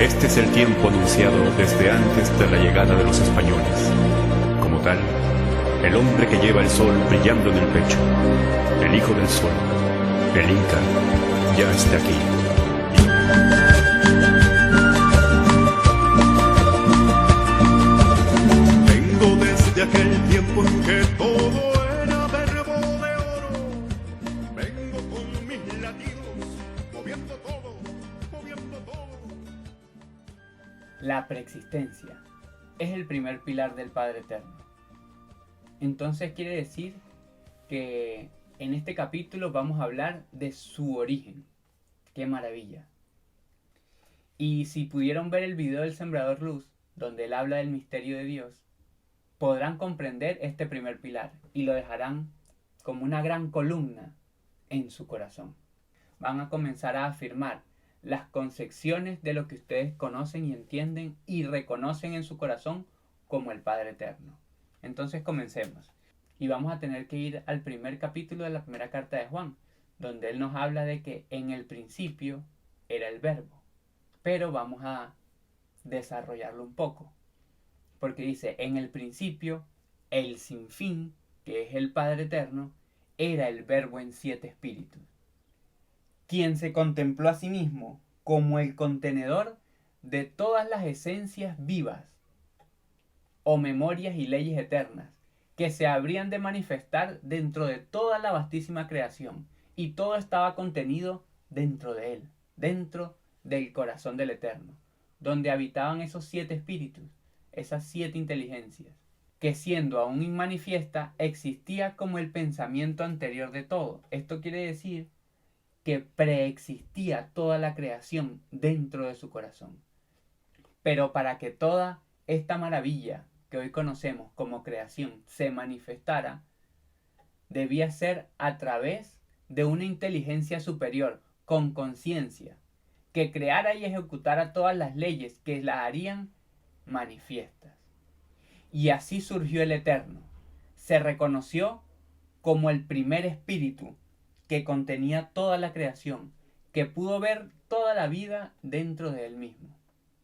Este es el tiempo anunciado desde antes de la llegada de los españoles. Como tal, el hombre que lleva el sol brillando en el pecho, el hijo del sol, el Inca, ya está aquí. Vengo desde aquel tiempo en que todo era verbo de oro. Vengo con mis latidos, moviendo todo, moviendo todo. La preexistencia es el primer pilar del Padre Eterno. Entonces quiere decir que en este capítulo vamos a hablar de su origen. ¡Qué maravilla! Y si pudieron ver el video del Sembrador Luz, donde él habla del misterio de Dios, podrán comprender este primer pilar y lo dejarán como una gran columna en su corazón. Van a comenzar a afirmar las concepciones de lo que ustedes conocen y entienden y reconocen en su corazón como el Padre Eterno. Entonces comencemos. Y vamos a tener que ir al primer capítulo de la primera carta de Juan, donde él nos habla de que en el principio era el verbo. Pero vamos a desarrollarlo un poco. Porque dice, en el principio, el sinfín, que es el Padre Eterno, era el verbo en 7 espíritus, quien se contempló a sí mismo como el contenedor de todas las esencias vivas o memorias y leyes eternas que se habrían de manifestar dentro de toda la vastísima creación, y todo estaba contenido dentro de él, dentro del corazón del Eterno, donde habitaban esos 7 espíritus, esas 7 inteligencias, que siendo aún inmanifiesta existía como el pensamiento anterior de todo. Esto quiere decir que preexistía toda la creación dentro de su corazón. Pero para que toda esta maravilla que hoy conocemos como creación se manifestara, debía ser a través de una inteligencia superior con conciencia, que creara y ejecutara todas las leyes que las harían manifiestas. Y así surgió el Eterno. Se reconoció como el primer espíritu que contenía toda la creación, que pudo ver toda la vida dentro de él mismo.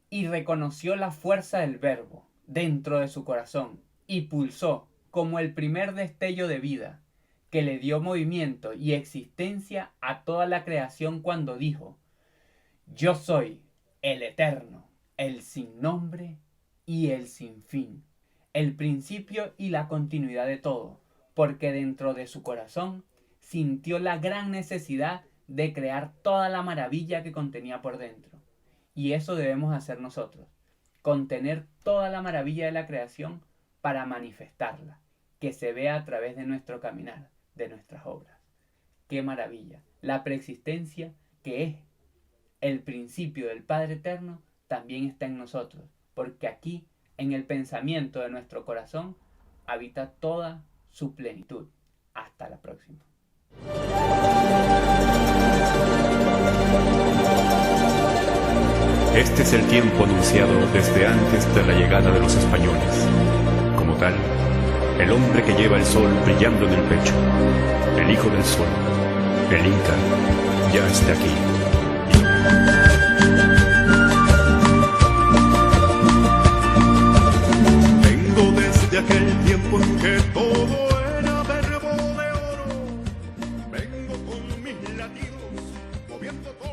Y reconoció la fuerza del verbo dentro de su corazón y pulsó como el primer destello de vida que le dio movimiento y existencia a toda la creación cuando dijo: yo soy el Eterno, el sin nombre y el sin fin, el principio y la continuidad de todo, porque dentro de su corazón sintió la gran necesidad de crear toda la maravilla que contenía por dentro. Y eso debemos hacer nosotros, contener toda la maravilla de la creación para manifestarla, que se vea a través de nuestro caminar, de nuestras obras. ¡Qué maravilla! La preexistencia, que es el principio del Padre Eterno, también está en nosotros, porque aquí, en el pensamiento de nuestro corazón, habita toda su plenitud. Hasta la próxima. Este es el tiempo anunciado desde antes de la llegada de los españoles. Como tal, el hombre que lleva el sol brillando en el pecho, el hijo del sol, el Inca, ya está aquí. Vengo desde aquel tiempo en que todo era verbo de oro. Vengo con mis latidos, moviendo todo.